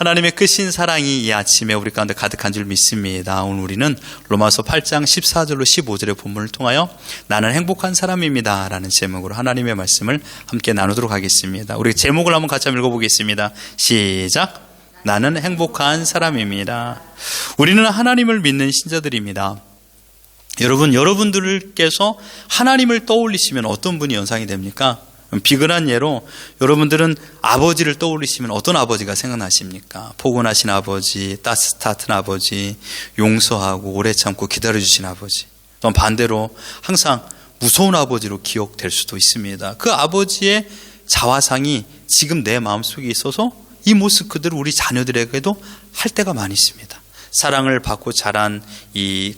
하나님의 크신 사랑이 이 아침에 우리 가운데 가득한 줄 믿습니다. 오늘 우리는 로마서 8장 14절로 15절의 본문을 통하여 나는 행복한 사람입니다 라는 제목으로 하나님의 말씀을 함께 나누도록 하겠습니다. 우리 제목을 한번 같이 읽어보겠습니다. 시작. 나는 행복한 사람입니다. 우리는 하나님을 믿는 신자들입니다. 여러분들께서 하나님을 떠올리시면 어떤 분이 연상이 됩니까? 비근한 예로 여러분들은 아버지를 떠올리시면 어떤 아버지가 생각나십니까? 포근하신 아버지, 따뜻한 아버지, 용서하고 오래 참고 기다려주신 아버지. 또한 반대로 항상 무서운 아버지로 기억될 수도 있습니다. 그 아버지의 자화상이 지금 내 마음속에 있어서 이 모습 그대로 우리 자녀들에게도 할 때가 많이 있습니다. 사랑을 받고 자란 이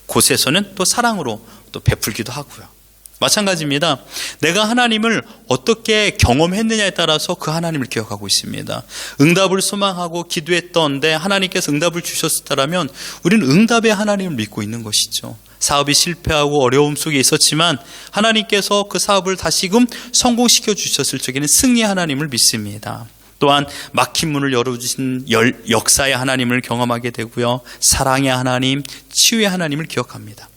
곳에서는 또 사랑으로 또 베풀기도 하고요. 마찬가지입니다. 내가 하나님을 어떻게 경험했느냐에 따라서 그 하나님을 기억하고 있습니다. 응답을 소망하고 기도했던데 하나님께서 응답을 주셨다면 우리는 응답의 하나님을 믿고 있는 것이죠. 사업이 실패하고 어려움 속에 있었지만 하나님께서 그 사업을 다시금 성공시켜 주셨을 적에는 승리의 하나님을 믿습니다. 또한 막힌 문을 열어주신 역사의 하나님을 경험하게 되고요. 사랑의 하나님, 치유의 하나님을 기억합니다.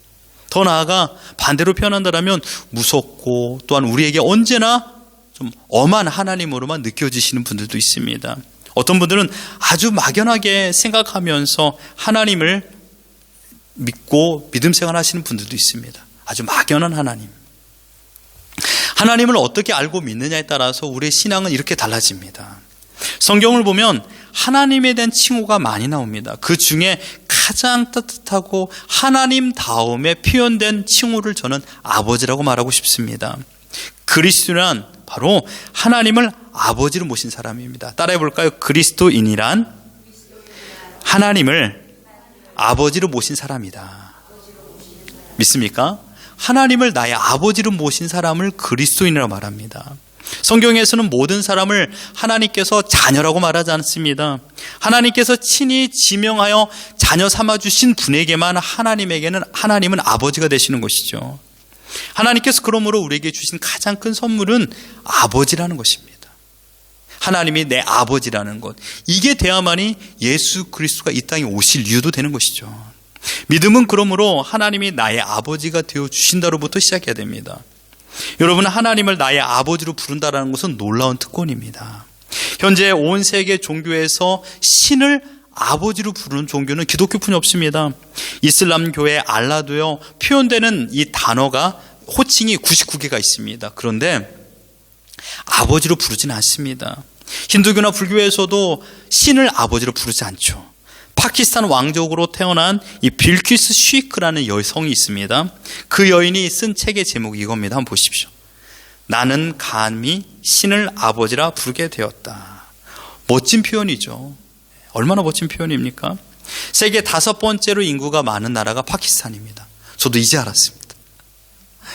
더 나아가 반대로 표현한다면 무섭고 또한 우리에게 언제나 좀 엄한 하나님으로만 느껴지시는 분들도 있습니다. 어떤 분들은 아주 막연하게 생각하면서 하나님을 믿고 믿음 생활하시는 분들도 있습니다. 아주 막연한 하나님. 하나님을 어떻게 알고 믿느냐에 따라서 우리의 신앙은 이렇게 달라집니다. 성경을 보면 하나님에 대한 칭호가 많이 나옵니다. 그 중에 가장 따뜻하고 하나님 다음에 표현된 칭호를 저는 아버지라고 말하고 싶습니다. 그리스도란 바로 하나님을 아버지로 모신 사람입니다. 따라해 볼까요? 그리스도인이란 하나님을 아버지로 모신 사람이다. 믿습니까? 하나님을 나의 아버지로 모신 사람을 그리스도인이라고 말합니다. 성경에서는 모든 사람을 하나님께서 자녀라고 말하지 않습니다. 하나님께서 친히 지명하여 자녀 삼아주신 분에게만 하나님은 아버지가 되시는 것이죠. 하나님께서 그러므로 우리에게 주신 가장 큰 선물은 아버지라는 것입니다. 하나님이 내 아버지라는 것, 이게 돼야만이 예수 그리스도가 이 땅에 오실 이유도 되는 것이죠. 믿음은 그러므로 하나님이 나의 아버지가 되어주신다로부터 시작해야 됩니다. 여러분, 하나님을 나의 아버지로 부른다는 것은 놀라운 특권입니다. 현재 온 세계 종교에서 신을 아버지로 부르는 종교는 기독교뿐이 없습니다. 이슬람교의 알라도요, 표현되는 이 단어가 호칭이 99개가 있습니다. 그런데 아버지로 부르지는 않습니다. 힌두교나 불교에서도 신을 아버지로 부르지 않죠. 파키스탄 왕족으로 태어난 이 빌퀴스 쉬크라는 여성이 있습니다. 그 여인이 쓴 책의 제목이 이겁니다. 한번 보십시오. 나는 감히 신을 아버지라 부르게 되었다. 멋진 표현이죠. 얼마나 멋진 표현입니까? 세계 5번째로 인구가 많은 나라가 파키스탄입니다. 저도 이제 알았습니다.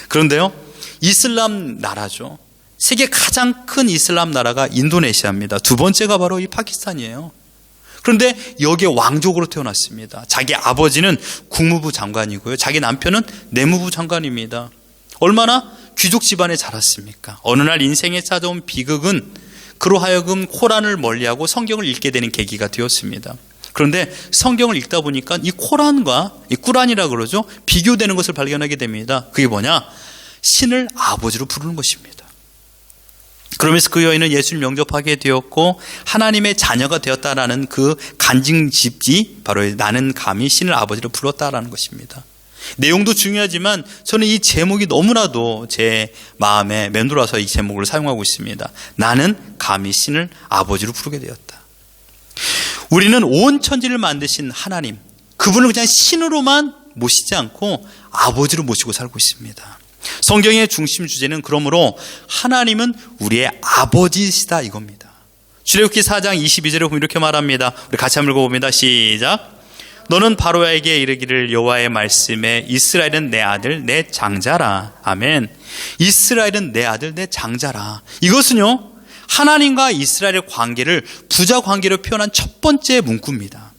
그런데요, 이슬람 나라죠. 세계 가장 큰 이슬람 나라가 인도네시아입니다. 2번째가 바로 이 파키스탄이에요. 그런데 여기에 왕족으로 태어났습니다. 자기 아버지는 국무부 장관이고요. 자기 남편은 내무부 장관입니다. 얼마나 귀족 집안에 자랐습니까? 어느 날 인생에 찾아온 비극은 그로 하여금 코란을 멀리하고 성경을 읽게 되는 계기가 되었습니다. 그런데 성경을 읽다 보니까 이 코란과 이 꾸란이라 그러죠. 비교되는 것을 발견하게 됩니다. 그게 뭐냐? 신을 아버지로 부르는 것입니다. 그러면서 그 여인은 예수를 영접하게 되었고 하나님의 자녀가 되었다라는 그 간증집이 바로 나는 감히 신을 아버지로 불렀다라는 것입니다. 내용도 중요하지만 저는 이 제목이 너무나도 제 마음에 맴돌아서 이 제목을 사용하고 있습니다. 나는 감히 신을 아버지로 부르게 되었다. 우리는 온 천지를 만드신 하나님, 그분을 그냥 신으로만 모시지 않고 아버지로 모시고 살고 있습니다. 성경의 중심 주제는 그러므로 하나님은 우리의 아버지시다 이겁니다. 출애굽기 4장 22절에 보면 이렇게 말합니다. 우리 같이 한번 읽어봅니다. 시작. 너는 바로에게 이르기를 여호와의 말씀에 이스라엘은 내 아들 내 장자라. 아멘. 이스라엘은 내 아들 내 장자라. 이것은요, 하나님과 이스라엘의 관계를 부자 관계로 표현한 첫 번째 문구입니다.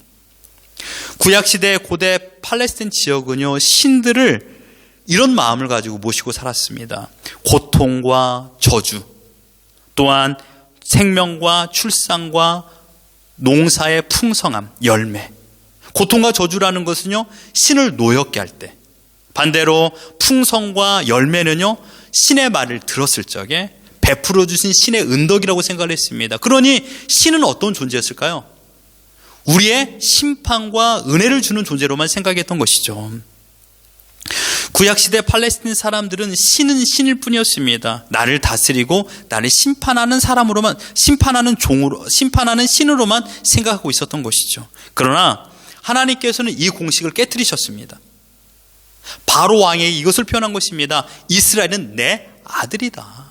구약시대 고대 팔레스타인 지역은요, 신들을 이런 마음을 가지고 모시고 살았습니다. 고통과 저주, 또한 생명과 출산과 농사의 풍성함, 열매. 고통과 저주라는 것은요, 신을 노엽게 할 때. 반대로 풍성과 열매는요, 신의 말을 들었을 적에 베풀어 주신 신의 은덕이라고 생각을 했습니다. 그러니 신은 어떤 존재였을까요? 우리의 심판과 은혜를 주는 존재로만 생각했던 것이죠. 구약시대 팔레스틴 사람들은 신은 신일 뿐이었습니다. 나를 다스리고 나를 심판하는 사람으로만, 심판하는 신으로만 생각하고 있었던 것이죠. 그러나 하나님께서는 이 공식을 깨뜨리셨습니다. 바로 왕이 이것을 표현한 것입니다. 이스라엘은 내 아들이다.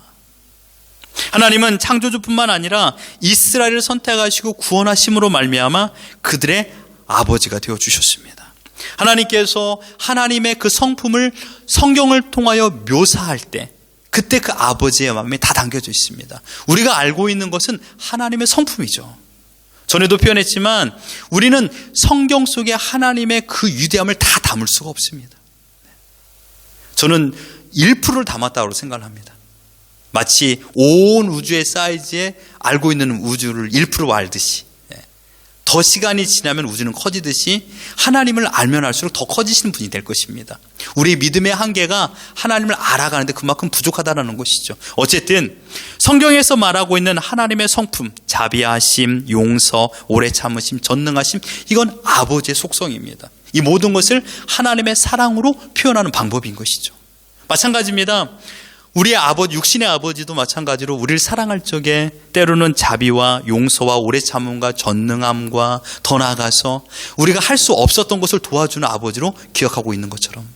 하나님은 창조주뿐만 아니라 이스라엘을 선택하시고 구원하심으로 말미암아 그들의 아버지가 되어주셨습니다. 하나님께서 하나님의 그 성품을 성경을 통하여 묘사할 때 그때 그 아버지의 마음이 다 담겨져 있습니다. 우리가 알고 있는 것은 하나님의 성품이죠. 전에도 표현했지만 우리는 성경 속에 하나님의 그 위대함을 다 담을 수가 없습니다. 저는 1%를 담았다고 생각을 합니다. 마치 온 우주의 사이즈에 알고 있는 우주를 1% 알듯이, 더 시간이 지나면 우주는 커지듯이 하나님을 알면 알수록 더 커지시는 분이 될 것입니다. 우리의 믿음의 한계가 하나님을 알아가는데 그만큼 부족하다는 것이죠. 어쨌든 성경에서 말하고 있는 하나님의 성품, 자비하심, 용서, 오래 참으심, 전능하심, 이건 아버지의 속성입니다. 이 모든 것을 하나님의 사랑으로 표현하는 방법인 것이죠. 마찬가지입니다. 우리의 아버지, 육신의 아버지도 마찬가지로 우리를 사랑할 적에 때로는 자비와 용서와 오래 참음과 전능함과 더 나아가서 우리가 할 수 없었던 것을 도와주는 아버지로 기억하고 있는 것처럼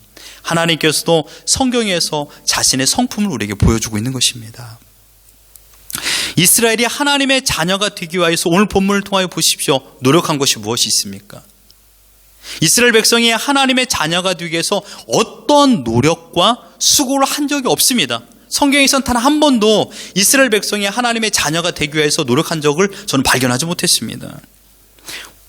하나님께서도 성경에서 자신의 성품을 우리에게 보여주고 있는 것입니다. 이스라엘이 하나님의 자녀가 되기 위해서 오늘 본문을 통하여 보십시오. 노력한 것이 무엇이 있습니까? 이스라엘 백성이 하나님의 자녀가 되기 위해서 어떤 노력과 수고를 한 적이 없습니다. 성경에서는 단 한 번도 이스라엘 백성이 하나님의 자녀가 되기 위해서 노력한 적을 저는 발견하지 못했습니다.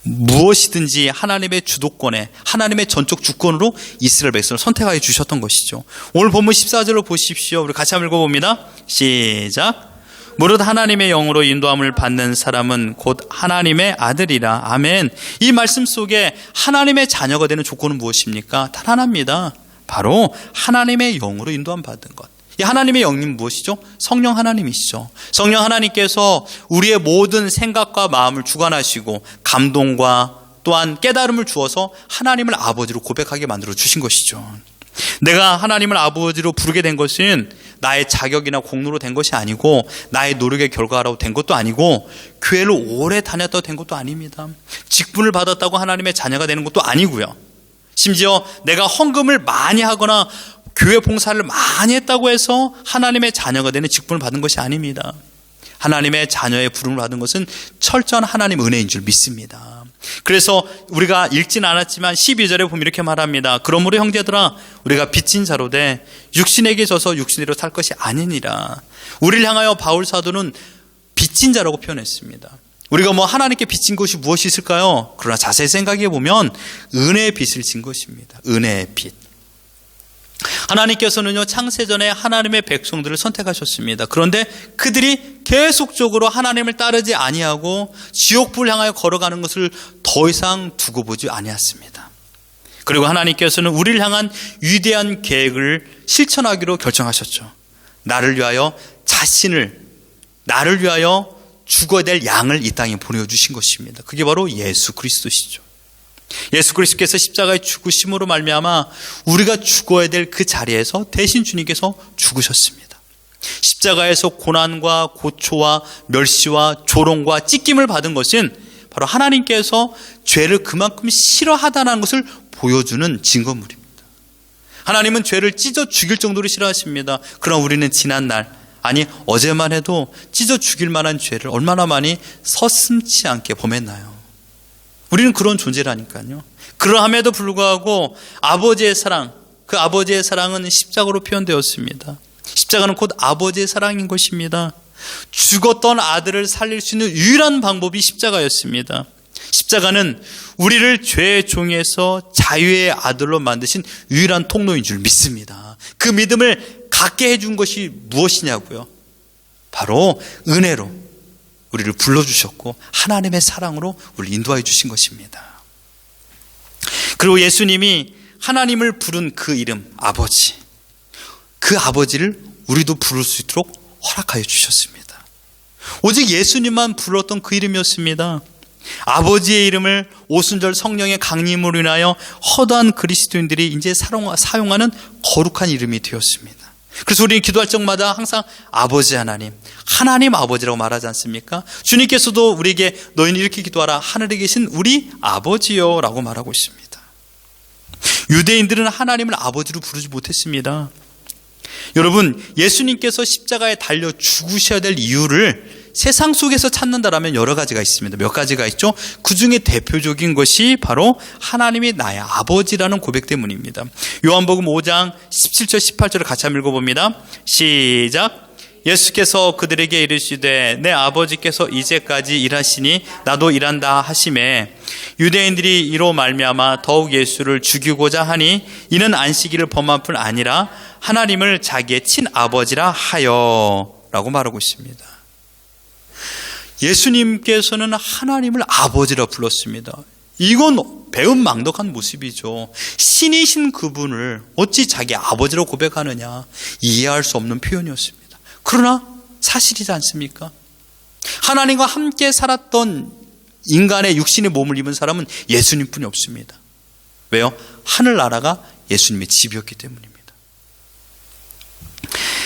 무엇이든지 하나님의 주도권에, 하나님의 전적 주권으로 이스라엘 백성을 선택하여 주셨던 것이죠. 오늘 본문 14절로 보십시오. 우리 같이 한번 읽어봅니다. 시작. 무릇 하나님의 영으로 인도함을 받는 사람은 곧 하나님의 아들이라. 아멘. 이 말씀 속에 하나님의 자녀가 되는 조건은 무엇입니까? 단 하나입니다. 바로 하나님의 영으로 인도함 받은 것. 이 하나님의 영은 무엇이죠? 성령 하나님이시죠. 성령 하나님께서 우리의 모든 생각과 마음을 주관하시고 감동과 또한 깨달음을 주어서 하나님을 아버지로 고백하게 만들어 주신 것이죠. 내가 하나님을 아버지로 부르게 된 것은 나의 자격이나 공로로 된 것이 아니고 나의 노력의 결과로 된 것도 아니고 교회를 오래 다녔다고 된 것도 아닙니다. 직분을 받았다고 하나님의 자녀가 되는 것도 아니고요. 심지어 내가 헌금을 많이 하거나 교회 봉사를 많이 했다고 해서 하나님의 자녀가 되는 직분을 받은 것이 아닙니다. 하나님의 자녀의 부름을 받은 것은 철저한 하나님 은혜인 줄 믿습니다. 그래서 우리가 읽진 않았지만 12절에 보면 이렇게 말합니다. 그러므로 형제들아 우리가 빚진 자로 돼 육신에게 져서 육신대로 살 것이 아니니라. 우리를 향하여 바울 사도는 빚진 자라고 표현했습니다. 우리가 하나님께 빚진 것이 무엇이 있을까요? 그러나 자세히 생각해 보면 은혜의 빚을 진 것입니다. 은혜의 빚. 하나님께서는요 창세전에 하나님의 백성들을 선택하셨습니다. 그런데 그들이 계속적으로 하나님을 따르지 아니하고 지옥불을 향하여 걸어가는 것을 더 이상 두고 보지 아니했습니다. 그리고 하나님께서는 우리를 향한 위대한 계획을 실천하기로 결정하셨죠. 나를 위하여 죽어야 될 양을 이 땅에 보내주신 것입니다. 그게 바로 예수 그리스도시죠. 예수 그리스도께서 십자가에 죽으심으로 말미암아 우리가 죽어야 될 그 자리에서 대신 주님께서 죽으셨습니다. 십자가에서 고난과 고초와 멸시와 조롱과 찢김을 받은 것은 바로 하나님께서 죄를 그만큼 싫어하다는 것을 보여주는 증거물입니다. 하나님은 죄를 찢어 죽일 정도로 싫어하십니다. 그러나 우리는 지난날, 아니 어제만 해도 찢어 죽일 만한 죄를 얼마나 많이 서슴지 않게 범했나요? 우리는 그런 존재라니까요. 그러함에도 불구하고 아버지의 사랑, 그 아버지의 사랑은 십자가로 표현되었습니다. 십자가는 곧 아버지의 사랑인 것입니다. 죽었던 아들을 살릴 수 있는 유일한 방법이 십자가였습니다. 십자가는 우리를 죄의 종에서 자유의 아들로 만드신 유일한 통로인 줄 믿습니다. 그 믿음을 갖게 해준 것이 무엇이냐고요? 바로 은혜로 우리를 불러주셨고 하나님의 사랑으로 우리를 인도하여 주신 것입니다. 그리고 예수님이 하나님을 부른 그 이름 아버지, 그 아버지를 우리도 부를 수 있도록 허락하여 주셨습니다. 오직 예수님만 불렀던 그 이름이었습니다. 아버지의 이름을 오순절 성령의 강림으로 인하여 허다한 그리스도인들이 이제 사용하는 거룩한 이름이 되었습니다. 그래서 우리는 기도할 적마다 항상 아버지 하나님, 하나님 아버지라고 말하지 않습니까? 주님께서도 우리에게 너희는 이렇게 기도하라, 하늘에 계신 우리 아버지요 라고 말하고 있습니다. 유대인들은 하나님을 아버지로 부르지 못했습니다. 여러분, 예수님께서 십자가에 달려 죽으셔야 될 이유를 세상 속에서 찾는다라면 여러 가지가 있습니다. 몇 가지가 있죠? 그 중에 대표적인 것이 바로 하나님이 나의 아버지라는 고백 때문입니다. 요한복음 5장 17절 18절을 같이 한번 읽어봅니다. 시작. 예수께서 그들에게 이르시되 내 아버지께서 이제까지 일하시니 나도 일한다 하시매 유대인들이 이로 말미암아 더욱 예수를 죽이고자 하니 이는 안식일을 범한 뿐 아니라 하나님을 자기의 친아버지라 하여 라고 말하고 있습니다. 예수님께서는 하나님을 아버지라 불렀습니다. 이건 배은망덕한 모습이죠. 신이신 그분을 어찌 자기 아버지로 고백하느냐, 이해할 수 없는 표현이었습니다. 그러나 사실이지 않습니까? 하나님과 함께 살았던 인간의 육신의 몸을 입은 사람은 예수님뿐이 없습니다. 왜요? 하늘나라가 예수님의 집이었기 때문입니다.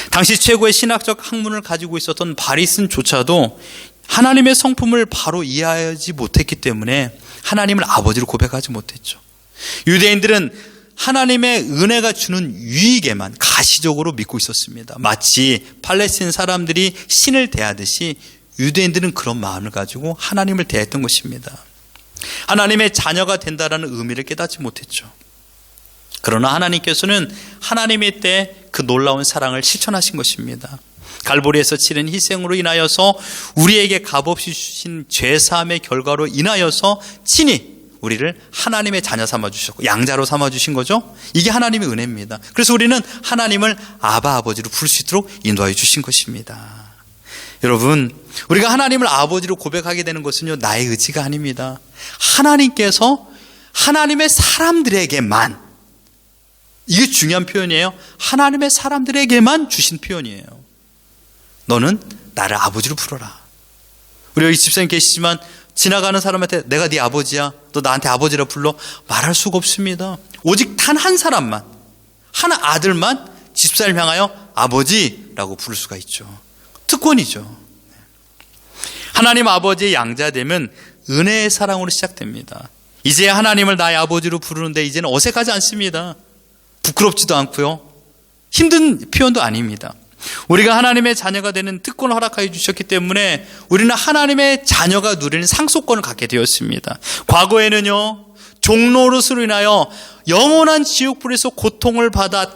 당시 최고의 신학적 학문을 가지고 있었던 바리새인조차도 하나님의 성품을 바로 이해하지 못했기 때문에 하나님을 아버지로 고백하지 못했죠. 유대인들은 하나님의 은혜가 주는 유익에만 가시적으로 믿고 있었습니다. 마치 팔레스틴 사람들이 신을 대하듯이 유대인들은 그런 마음을 가지고 하나님을 대했던 것입니다. 하나님의 자녀가 된다라는 의미를 깨닫지 못했죠. 그러나 하나님께서는 하나님의 때 그 놀라운 사랑을 실천하신 것입니다. 갈보리에서 치른 희생으로 인하여서 우리에게 값없이 주신 죄사함의 결과로 인하여서 친히 우리를 하나님의 자녀 삼아주셨고 양자로 삼아주신 거죠. 이게 하나님의 은혜입니다. 그래서 우리는 하나님을 아바 아버지로 부를 수 있도록 인도하여 주신 것입니다. 여러분, 우리가 하나님을 아버지로 고백하게 되는 것은요, 나의 의지가 아닙니다. 하나님께서 하나님의 사람들에게만, 이게 중요한 표현이에요. 하나님의 사람들에게만 주신 표현이에요. 너는 나를 아버지로 부르라. 우리 여기 집사님 계시지만 지나가는 사람한테 내가 네 아버지야, 너 나한테 아버지라 불러, 말할 수가 없습니다. 오직 단 한 사람만, 한 아들만 집사를 향하여 아버지라고 부를 수가 있죠. 특권이죠. 하나님 아버지의 양자됨은 은혜의 사랑으로 시작됩니다. 이제 하나님을 나의 아버지로 부르는데 이제는 어색하지 않습니다. 부끄럽지도 않고요, 힘든 표현도 아닙니다. 우리가 하나님의 자녀가 되는 특권을 허락하여 주셨기 때문에 우리는 하나님의 자녀가 누리는 상속권을 갖게 되었습니다. 과거에는요, 종노릇으로 인하여 영원한 지옥불에서 고통을 받아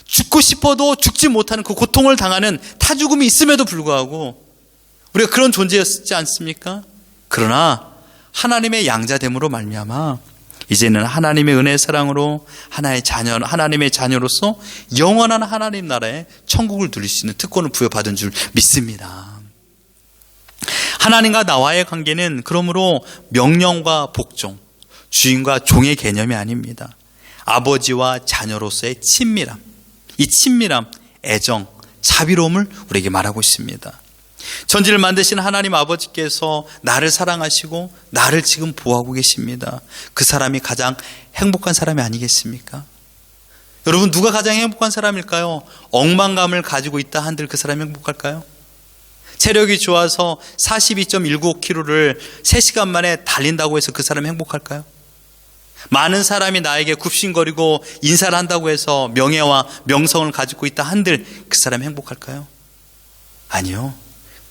죽고 싶어도 죽지 못하는 그 고통을 당하는 타죽음이 있음에도 불구하고 우리가 그런 존재였지 않습니까? 그러나 하나님의 양자됨으로 말미암아 이제는 하나님의 은혜의 사랑으로 하나님의 자녀로서 영원한 하나님 나라의 천국을 누릴 수 있는 특권을 부여받은 줄 믿습니다. 하나님과 나와의 관계는 그러므로 명령과 복종, 주인과 종의 개념이 아닙니다. 아버지와 자녀로서의 친밀함, 이 친밀함, 애정, 자비로움을 우리에게 말하고 있습니다. 천지를 만드신 하나님 아버지께서 나를 사랑하시고 나를 지금 보호하고 계십니다. 그 사람이 가장 행복한 사람이 아니겠습니까? 여러분, 누가 가장 행복한 사람일까요? 억만감을 가지고 있다 한들 그 사람이 행복할까요? 체력이 좋아서 42.19km를 3시간 만에 달린다고 해서 그 사람이 행복할까요? 많은 사람이 나에게 굽신거리고 인사를 한다고 해서 명예와 명성을 가지고 있다 한들 그 사람이 행복할까요? 아니요.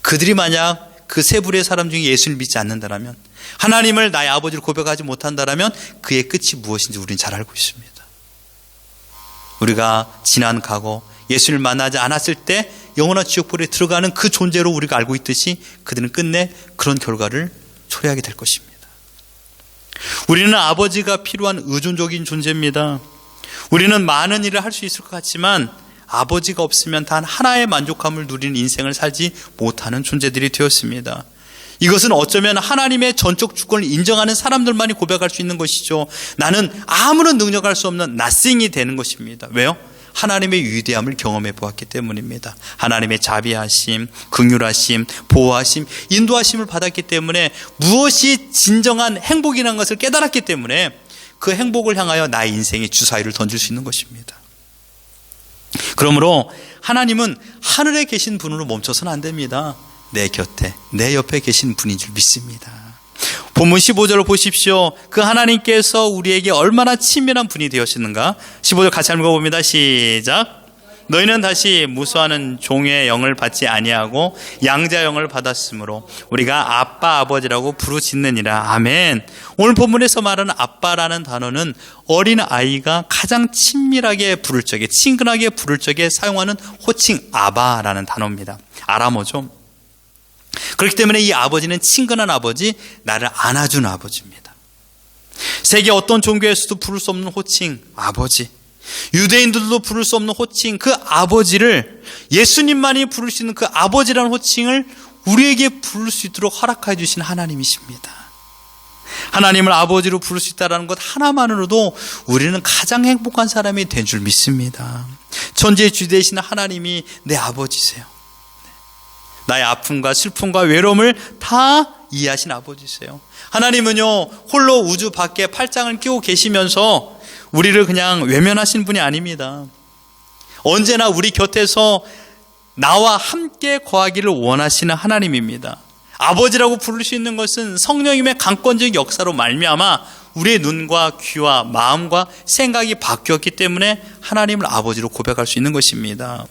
그들이 만약 그 세 부류의 사람 중에 예수를 믿지 않는다면, 하나님을 나의 아버지로 고백하지 못한다면 그의 끝이 무엇인지 우리는 잘 알고 있습니다. 우리가 지난 과거 예수를 만나지 않았을 때 영원한 지옥불에 들어가는 그 존재로 우리가 알고 있듯이 그들은 끝내 그런 결과를 초래하게 될 것입니다. 우리는 아버지가 필요한 의존적인 존재입니다. 우리는 많은 일을 할 수 있을 것 같지만 아버지가 없으면 단 하나의 만족감을 누리는 인생을 살지 못하는 존재들이 되었습니다. 이것은 어쩌면 하나님의 전적 주권을 인정하는 사람들만이 고백할 수 있는 것이죠. 나는 아무런 능력할 수 없는 nothing이 되는 것입니다. 왜요? 하나님의 위대함을 경험해 보았기 때문입니다. 하나님의 자비하심, 긍휼하심, 보호하심, 인도하심을 받았기 때문에 무엇이 진정한 행복이라는 것을 깨달았기 때문에 그 행복을 향하여 나의 인생에 주사위를 던질 수 있는 것입니다. 그러므로 하나님은 하늘에 계신 분으로 멈춰서는 안 됩니다. 내 곁에, 내 옆에 계신 분인 줄 믿습니다. 본문 15절을 보십시오. 그 하나님께서 우리에게 얼마나 친밀한 분이 되었는가. 15절 같이 한번 읽어봅니다. 시작. 너희는 다시 무수하는 종의 영을 받지 아니하고 양자 영을 받았으므로 우리가 아빠 아버지라고 부르짖느니라. 아멘. 오늘 본문에서 말하는 아빠라는 단어는 어린 아이가 가장 친밀하게 부를 적에, 친근하게 부를 적에 사용하는 호칭 아바라는 단어입니다. 아람어죠. 그렇기 때문에 이 아버지는 친근한 아버지, 나를 안아준 아버지입니다. 세계 어떤 종교에서도 부를 수 없는 호칭 아버지, 유대인들도 부를 수 없는 호칭 그 아버지를, 예수님만이 부를 수 있는 그 아버지라는 호칭을 우리에게 부를 수 있도록 허락해 주신 하나님이십니다. 하나님을 아버지로 부를 수 있다는 것 하나만으로도 우리는 가장 행복한 사람이 된 줄 믿습니다. 천지의 주 되신 하나님이 내 아버지세요. 나의 아픔과 슬픔과 외로움을 다 이해하신 아버지세요. 하나님은요, 홀로 우주 밖에 팔짱을 끼고 계시면서 우리를 그냥 외면하신 분이 아닙니다. 언제나 우리 곁에서 나와 함께 거하기를 원하시는 하나님입니다. 아버지라고 부를 수 있는 것은 성령님의 강권적 역사로 말미암아 우리의 눈과 귀와 마음과 생각이 바뀌었기 때문에 하나님을 아버지로 고백할 수 있는 것입니다.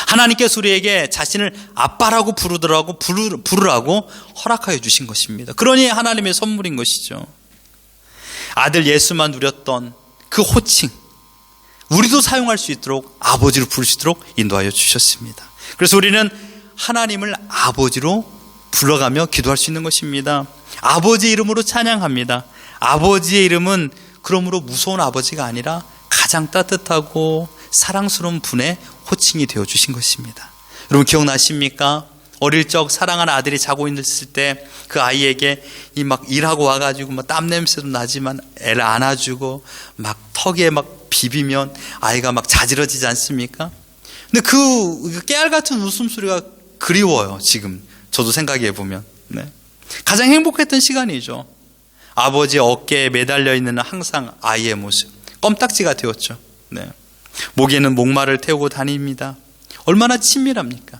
하나님께서 우리에게 자신을 아빠라고 부르라고 허락하여 주신 것입니다. 그러니 하나님의 선물인 것이죠. 아들 예수만 누렸던 그 호칭, 우리도 사용할 수 있도록, 아버지로 부를 수 있도록 인도하여 주셨습니다. 그래서 우리는 하나님을 아버지로 불러가며 기도할 수 있는 것입니다. 아버지 이름으로 찬양합니다. 아버지의 이름은 그러므로 무서운 아버지가 아니라 가장 따뜻하고 사랑스러운 분의 호칭이 되어주신 것입니다. 여러분 기억나십니까? 어릴 적 사랑하는 아들이 자고 있을 때 그 아이에게 막 일하고 와가지고 막 땀 냄새도 나지만 애를 안아주고 막 턱에 막 비비면 아이가 막 자지러지지 않습니까? 근데 그 깨알 같은 웃음소리가 그리워요. 지금 저도 생각해 보면. 네. 가장 행복했던 시간이죠. 아버지의 어깨에 매달려 있는 항상 아이의 모습, 껌딱지가 되었죠. 네. 목에는 목마를 태우고 다닙니다. 얼마나 친밀합니까?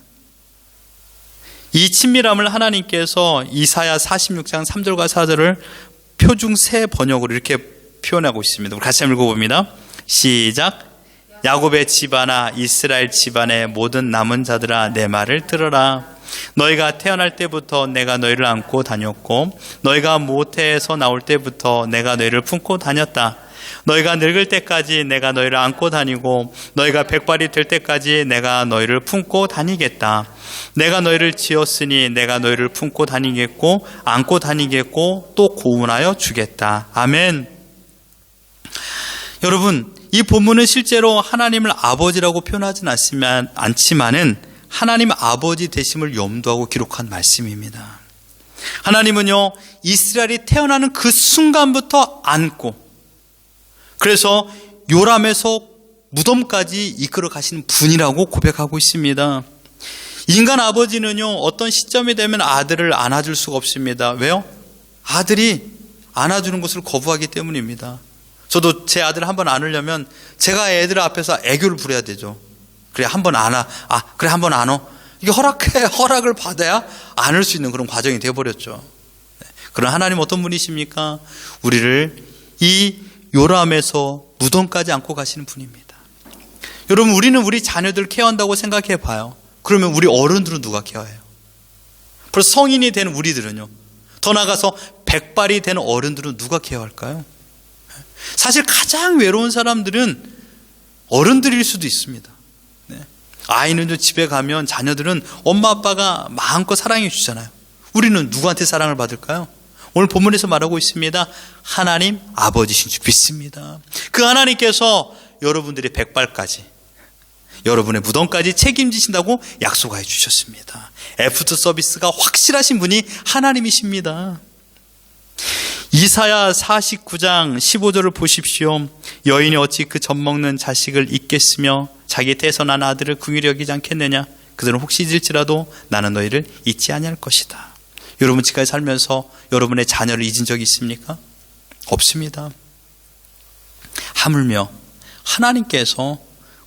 이 친밀함을 하나님께서 이사야 46장 3절과 4절을 표중 새 번역으로 이렇게 표현하고 있습니다. 우리 같이 한번 읽어봅니다. 시작. 야곱의 집안아, 이스라엘 집안의 모든 남은 자들아, 내 말을 들어라. 너희가 태어날 때부터 내가 너희를 안고 다녔고, 너희가 모태에서 나올 때부터 내가 너희를 품고 다녔다. 너희가 늙을 때까지 내가 너희를 안고 다니고, 너희가 백발이 될 때까지 내가 너희를 품고 다니겠다. 내가 너희를 지었으니 내가 너희를 품고 다니겠고, 안고 다니겠고, 또 고운하여 주겠다. 아멘. 여러분, 이 본문은 실제로 하나님을 아버지라고 표현하진 않지만은 하나님 아버지 되심을 염두하고 기록한 말씀입니다. 하나님은요, 이스라엘이 태어나는 그 순간부터 안고, 그래서 요람에서 무덤까지 이끌어 가시는 분이라고 고백하고 있습니다. 인간 아버지는요, 어떤 시점이 되면 아들을 안아줄 수가 없습니다. 왜요? 아들이 안아주는 것을 거부하기 때문입니다. 저도 제 아들을 한번 안으려면 제가 애들 앞에서 애교를 부려야 되죠. 그래, 한번 안아. 그래, 한번 안어. 이게 허락을 받아야 안을 수 있는 그런 과정이 되어버렸죠. 그런 하나님 어떤 분이십니까? 우리를 이 요람에서 무덤까지 안고 가시는 분입니다. 여러분, 우리는 우리 자녀들 케어한다고 생각해 봐요. 그러면 우리 어른들은 누가 케어해요? 벌써 성인이 된 우리들은요, 더 나아가서 백발이 된 어른들은 누가 케어할까요? 사실 가장 외로운 사람들은 어른들일 수도 있습니다. 아이는 집에 가면 자녀들은 엄마 아빠가 마음껏 사랑해 주잖아요. 우리는 누구한테 사랑을 받을까요? 오늘 본문에서 말하고 있습니다. 하나님 아버지신 줄 믿습니다. 그 하나님께서 여러분들이 백발까지, 여러분의 무덤까지 책임지신다고 약속하여 주셨습니다. 애프터 서비스가 확실하신 분이 하나님이십니다. 이사야 49장 15절을 보십시오. 여인이 어찌 그 젖먹는 자식을 잊겠으며 자기 태선한 아들을 긍휼히 여기지 않겠느냐. 그들은 혹시 잊을지라도 나는 너희를 잊지 아니할 것이다. 여러분 지금까지 살면서 여러분의 자녀를 잊은 적이 있습니까? 없습니다. 하물며 하나님께서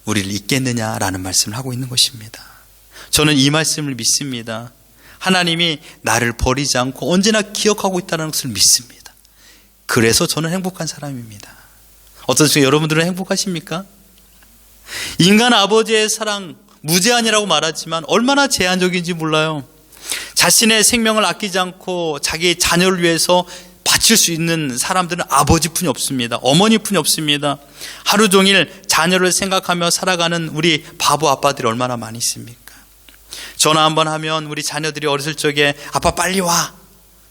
우리를 잊겠느냐라는 말씀을 하고 있는 것입니다. 저는 이 말씀을 믿습니다. 하나님이 나를 버리지 않고 언제나 기억하고 있다는 것을 믿습니다. 그래서 저는 행복한 사람입니다. 어떠세요? 여러분들은 행복하십니까? 인간 아버지의 사랑 무제한이라고 말하지만 얼마나 제한적인지 몰라요. 자신의 생명을 아끼지 않고 자기 자녀를 위해서 바칠 수 있는 사람들은 아버지뿐이 없습니다. 어머니뿐이 없습니다. 하루 종일 자녀를 생각하며 살아가는 우리 바보 아빠들이 얼마나 많이 있습니까? 전화 한번 하면 우리 자녀들이 어렸을 적에 아빠 빨리 와.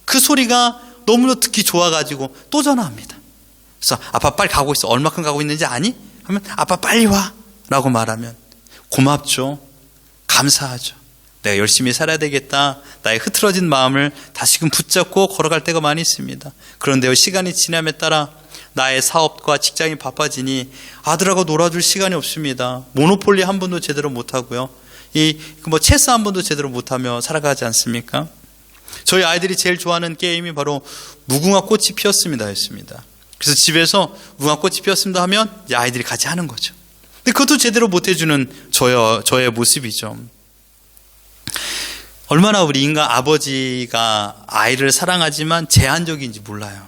그 소리가 너무나 듣기 좋아가지고 또 전화합니다. 그래서 아빠 빨리 가고 있어. 얼마큼 가고 있는지 아니? 하면 아빠 빨리 와 라고 말하면 고맙죠. 감사하죠. 내가 열심히 살아야 되겠다. 나의 흐트러진 마음을 다시금 붙잡고 걸어갈 때가 많이 있습니다. 그런데 시간이 지남에 따라 나의 사업과 직장이 바빠지니 아들하고 놀아줄 시간이 없습니다. 모노폴리 한 번도 제대로 못하고요. 체스 한 번도 제대로 못하며 살아가지 않습니까? 저희 아이들이 제일 좋아하는 게임이 바로 무궁화 꽃이 피었습니다 였습니다. 그래서 집에서 무궁화 꽃이 피었습니다 하면 이제 아이들이 같이 하는 거죠. 근데 그것도 제대로 못해주는 저의 모습이죠. 얼마나 우리 인간 아버지가 아이를 사랑하지만 제한적인지 몰라요.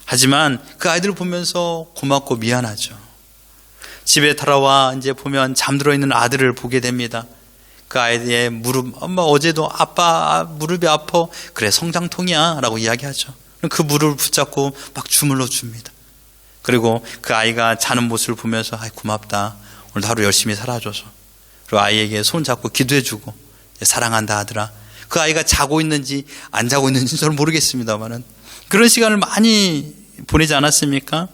하지만 그 아이들을 보면서 고맙고 미안하죠. 집에 돌아와 이제 보면 잠들어 있는 아들을 보게 됩니다. 그 아이의 무릎, 엄마 어제도 아빠 무릎이 아파. 그래 성장통이야 라고 이야기하죠. 그 무릎을 붙잡고 막 주물러 줍니다. 그리고 그 아이가 자는 모습을 보면서 고맙다. 오늘 하루 열심히 살아줘서. 그리고 아이에게 손 잡고 기도해주고 사랑한다 아들아. 그 아이가 자고 있는지 안 자고 있는지 저는 모르겠습니다만은 그런 시간을 많이 보내지 않았습니까?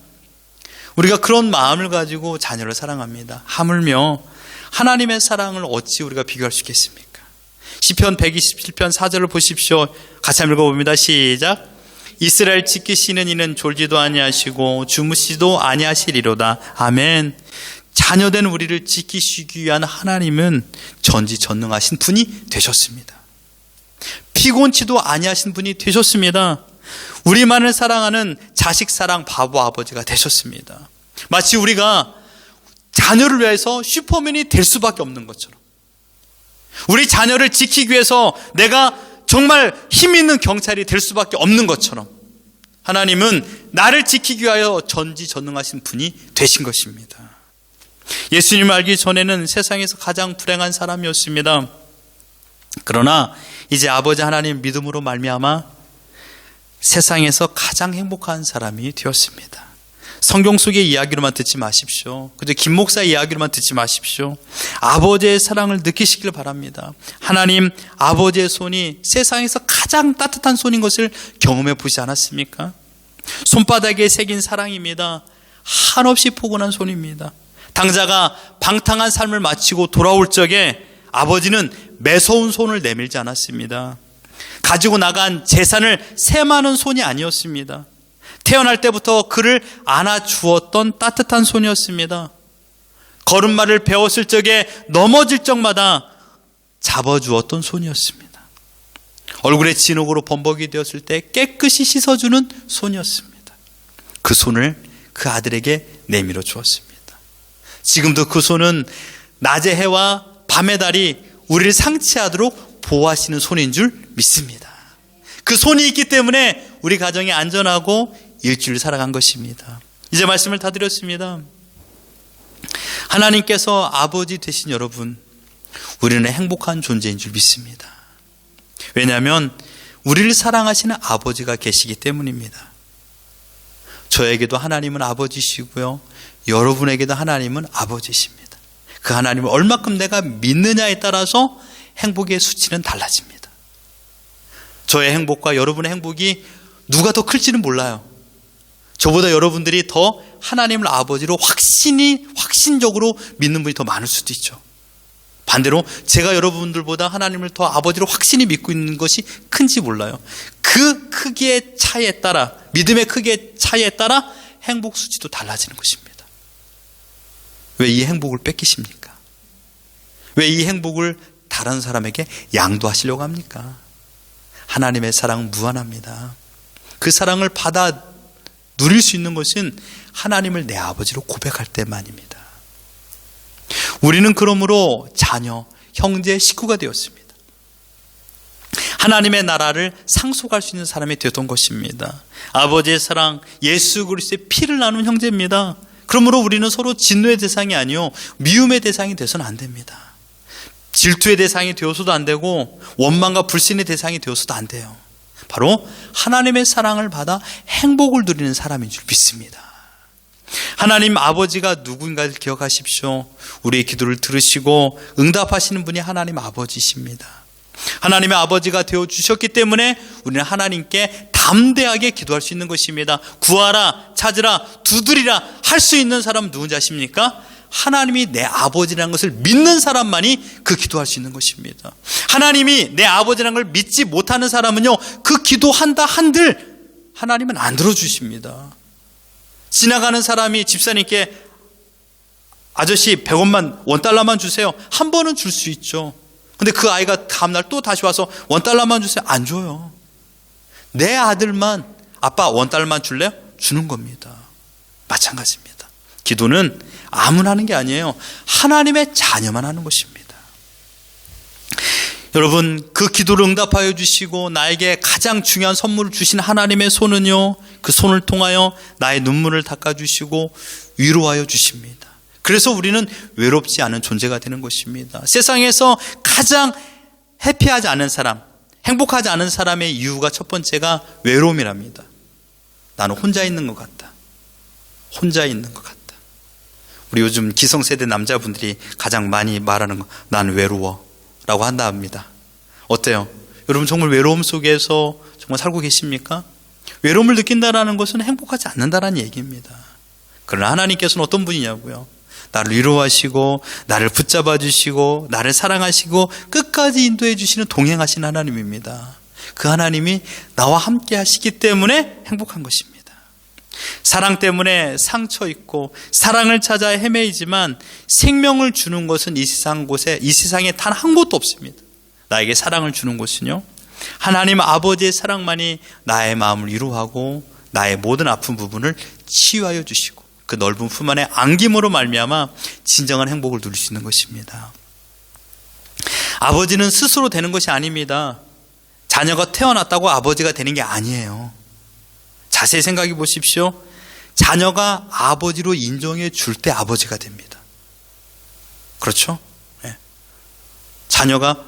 우리가 그런 마음을 가지고 자녀를 사랑합니다. 하물며 하나님의 사랑을 어찌 우리가 비교할 수 있겠습니까? 시편 127편 4절을 보십시오. 같이 한번 읽어봅니다. 시작. 이스라엘 지키시는 이는 졸지도 아니하시고 주무시도 아니하시리로다. 아멘. 자녀된 우리를 지키시기 위한 하나님은 전지전능하신 분이 되셨습니다. 피곤치도 아니하신 분이 되셨습니다. 우리만을 사랑하는 자식 사랑 바보 아버지가 되셨습니다. 마치 우리가 자녀를 위해서 슈퍼맨이 될 수밖에 없는 것처럼, 우리 자녀를 지키기 위해서 내가 정말 힘 있는 경찰이 될 수밖에 없는 것처럼 하나님은 나를 지키기 위하여 전지전능하신 분이 되신 것입니다. 예수님을 알기 전에는 세상에서 가장 불행한 사람이었습니다. 그러나 이제 아버지 하나님 믿음으로 말미암아 세상에서 가장 행복한 사람이 되었습니다. 성경 속의 이야기로만 듣지 마십시오. 그저 김 목사 이야기로만 듣지 마십시오. 아버지의 사랑을 느끼시길 바랍니다. 하나님 아버지의 손이 세상에서 가장 따뜻한 손인 것을 경험해 보지 않았습니까? 손바닥에 새긴 사랑입니다. 한없이 포근한 손입니다. 당자가 방탕한 삶을 마치고 돌아올 적에 아버지는 매서운 손을 내밀지 않았습니다. 가지고 나간 재산을 세마는 손이 아니었습니다. 태어날 때부터 그를 안아주었던 따뜻한 손이었습니다. 걸음마를 배웠을 적에 넘어질 적마다 잡아주었던 손이었습니다. 얼굴에 진흙으로 범벅이 되었을 때 깨끗이 씻어주는 손이었습니다. 그 손을 그 아들에게 내밀어 주었습니다. 지금도 그 손은 낮의 해와 밤의 달이 우리를 상치하도록 보호하시는 손인 줄 믿습니다. 그 손이 있기 때문에 우리 가정이 안전하고 일주일 살아간 것입니다. 이제 말씀을 다 드렸습니다. 하나님께서 아버지 되신 여러분, 우리는 행복한 존재인 줄 믿습니다. 왜냐하면 우리를 사랑하시는 아버지가 계시기 때문입니다. 저에게도 하나님은 아버지시고요, 여러분에게도 하나님은 아버지십니다. 그 하나님을 얼마큼 내가 믿느냐에 따라서 행복의 수치는 달라집니다. 저의 행복과 여러분의 행복이 누가 더 클지는 몰라요. 저보다 여러분들이 더 하나님을 아버지로 확신적으로 믿는 분이 더 많을 수도 있죠. 반대로 제가 여러분들보다 하나님을 더 아버지로 확신히 믿고 있는 것이 큰지 몰라요. 그 크기의 차이에 따라, 믿음의 크기의 차이에 따라 행복 수치도 달라지는 것입니다. 왜 이 행복을 뺏기십니까? 왜 이 행복을 다른 사람에게 양도하시려고 합니까? 하나님의 사랑은 무한합니다. 그 사랑을 받아 누릴 수 있는 것은 하나님을 내 아버지로 고백할 때만입니다. 우리는 그러므로 자녀, 형제, 식구가 되었습니다. 하나님의 나라를 상속할 수 있는 사람이 되었던 것입니다. 아버지의 사랑, 예수 그리스도의 피를 나눈 형제입니다. 그러므로 우리는 서로 진노의 대상이 아니요 미움의 대상이 되어서는 안 됩니다. 질투의 대상이 되어서도 안 되고 원망과 불신의 대상이 되어서도 안 돼요. 바로 하나님의 사랑을 받아 행복을 누리는 사람인 줄 믿습니다. 하나님 아버지가 누군가를 기억하십시오. 우리의 기도를 들으시고 응답하시는 분이 하나님 아버지십니다. 하나님의 아버지가 되어주셨기 때문에 우리는 하나님께 담대하게 기도할 수 있는 것입니다. 구하라, 찾으라, 두드리라 할 수 있는 사람은 누군지 아십니까? 하나님이 내 아버지라는 것을 믿는 사람만이 그 기도할 수 있는 것입니다. 하나님이 내 아버지라는 걸 믿지 못하는 사람은요, 그 기도한다 한들 하나님은 안 들어주십니다. 지나가는 사람이 집사님께 아저씨 100원만, $1만 주세요. 한 번은 줄 수 있죠. 근데 그 아이가 다음날 또 다시 와서 $1만 주세요. 안 줘요. 내 아들만 아빠 $1만 줄래요? 주는 겁니다. 마찬가지입니다. 기도는 아무나 하는 게 아니에요. 하나님의 자녀만 하는 것입니다. 여러분, 그 기도를 응답하여 주시고 나에게 가장 중요한 선물을 주신 하나님의 손은요, 그 손을 통하여 나의 눈물을 닦아주시고 위로하여 주십니다. 그래서 우리는 외롭지 않은 존재가 되는 것입니다. 세상에서 가장 해피하지 않은 사람, 행복하지 않은 사람의 이유가 첫 번째가 외로움이랍니다. 나는 혼자 있는 것 같다. 혼자 있는 것 같다. 우리 요즘 기성세대 남자분들이 가장 많이 말하는 거, 난 외로워 라고 한다 합니다. 어때요? 여러분 정말 외로움 속에서 정말 살고 계십니까? 외로움을 느낀다는 것은 행복하지 않는다는 얘기입니다. 그러나 하나님께서는 어떤 분이냐고요? 나를 위로하시고 나를 붙잡아 주시고 나를 사랑하시고 끝까지 인도해 주시는 동행하시는 하나님입니다. 그 하나님이 나와 함께 하시기 때문에 행복한 것입니다. 사랑 때문에 상처 있고 사랑을 찾아 헤매이지만 생명을 주는 것은 이 세상에 단 한 곳도 없습니다. 나에게 사랑을 주는 곳은요, 하나님 아버지의 사랑만이 나의 마음을 위로하고 나의 모든 아픈 부분을 치유하여 주시고 그 넓은 품 안에 안김으로 말미암아 진정한 행복을 누릴 수 있는 것입니다. 아버지는 스스로 되는 것이 아닙니다. 자녀가 태어났다고 아버지가 되는 게 아니에요. 자세히 생각해 보십시오. 자녀가 아버지로 인정해 줄 때 아버지가 됩니다. 그렇죠? 네. 자녀가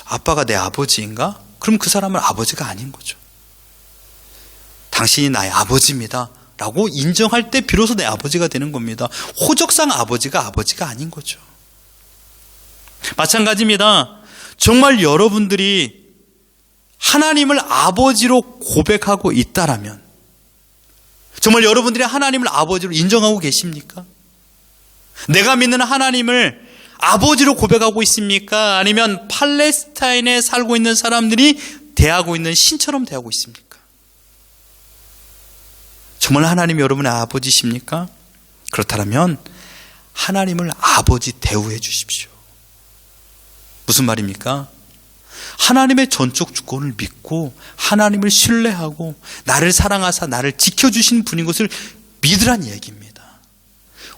아빠가 내 아버지인가? 그럼 그 사람은 아버지가 아닌 거죠. 당신이 나의 아버지입니다 라고 인정할 때 비로소 내 아버지가 되는 겁니다. 호적상 아버지가 아닌 거죠. 마찬가지입니다. 정말 여러분들이 하나님을 아버지로 고백하고 있다라면, 정말 여러분들이 하나님을 아버지로 인정하고 계십니까? 내가 믿는 하나님을 아버지로 고백하고 있습니까? 아니면 팔레스타인에 살고 있는 사람들이 대하고 있는 신처럼 대하고 있습니까? 정말 하나님이 여러분의 아버지십니까? 그렇다면 하나님을 아버지 대우해 주십시오. 무슨 말입니까? 하나님의 전적 주권을 믿고 하나님을 신뢰하고 나를 사랑하사 나를 지켜주신 분인 것을 믿으란 얘기입니다.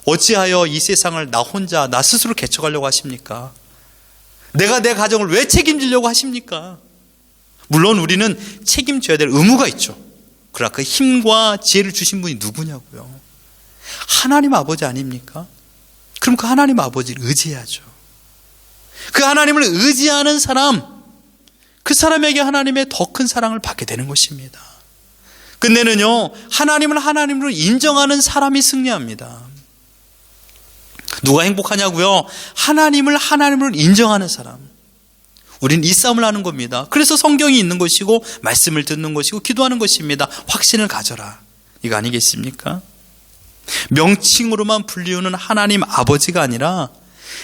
어찌하여 이 세상을 나 혼자 나 스스로 개척하려고 하십니까? 내가 내 가정을 왜 책임지려고 하십니까? 물론 우리는 책임져야 될 의무가 있죠. 그러나 그 힘과 지혜를 주신 분이 누구냐고요? 하나님 아버지 아닙니까? 그럼 그 하나님 아버지를 의지해야죠. 그 하나님을 의지하는 사람, 그 사람에게 하나님의 더 큰 사랑을 받게 되는 것입니다. 끝내는요, 하나님을 하나님으로 인정하는 사람이 승리합니다. 누가 행복하냐고요? 하나님을 하나님으로 인정하는 사람. 우린 이 싸움을 하는 겁니다. 그래서 성경이 있는 것이고 말씀을 듣는 것이고 기도하는 것입니다. 확신을 가져라, 이거 아니겠습니까? 명칭으로만 불리우는 하나님 아버지가 아니라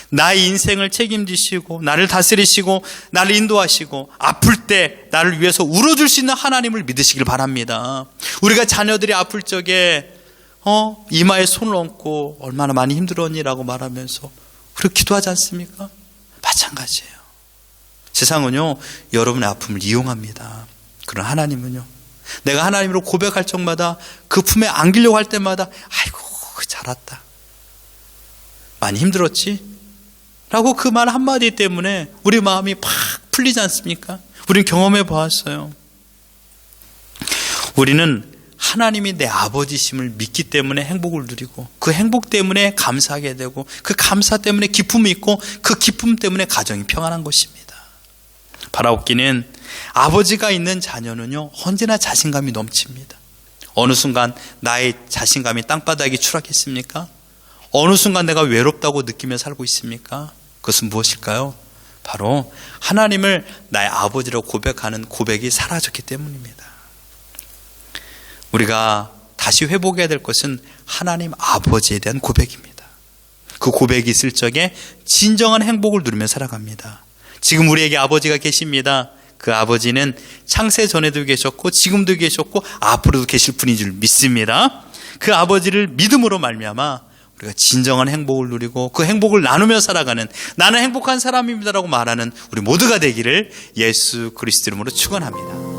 나의 인생을 책임지시고 나를 다스리시고 나를 인도하시고 아플 때 나를 위해서 울어줄 수 있는 하나님을 믿으시길 바랍니다. 우리가 자녀들이 아플 적에 이마에 손을 얹고 얼마나 많이 힘들었니라고 말하면서 그렇게 기도하지 않습니까? 마찬가지예요. 세상은요, 여러분의 아픔을 이용합니다. 그러나 하나님은요, 내가 하나님으로 고백할 적마다 그 품에 안기려고 할 때마다 아이고 잘 왔다, 많이 힘들었지? 라고 그 말 한마디 때문에 우리 마음이 팍 풀리지 않습니까? 우리는 경험해 보았어요. 우리는 하나님이 내 아버지심을 믿기 때문에 행복을 누리고 그 행복 때문에 감사하게 되고 그 감사 때문에 기쁨이 있고 그 기쁨 때문에 가정이 평안한 것입니다. 바라옵기는 아버지가 있는 자녀는요, 언제나 자신감이 넘칩니다. 어느 순간 나의 자신감이 땅바닥에 추락했습니까? 어느 순간 내가 외롭다고 느끼며 살고 있습니까? 그것은 무엇일까요? 바로 하나님을 나의 아버지라고 고백하는 고백이 사라졌기 때문입니다. 우리가 다시 회복해야 될 것은 하나님 아버지에 대한 고백입니다. 그 고백이 있을 적에 진정한 행복을 누리며 살아갑니다. 지금 우리에게 아버지가 계십니다. 그 아버지는 창세 전에도 계셨고 지금도 계셨고 앞으로도 계실 분인 줄 믿습니다. 그 아버지를 믿음으로 말미암아 우리가 진정한 행복을 누리고 그 행복을 나누며 살아가는, 나는 행복한 사람입니다라고 말하는 우리 모두가 되기를 예수 그리스도 이름으로 축원합니다.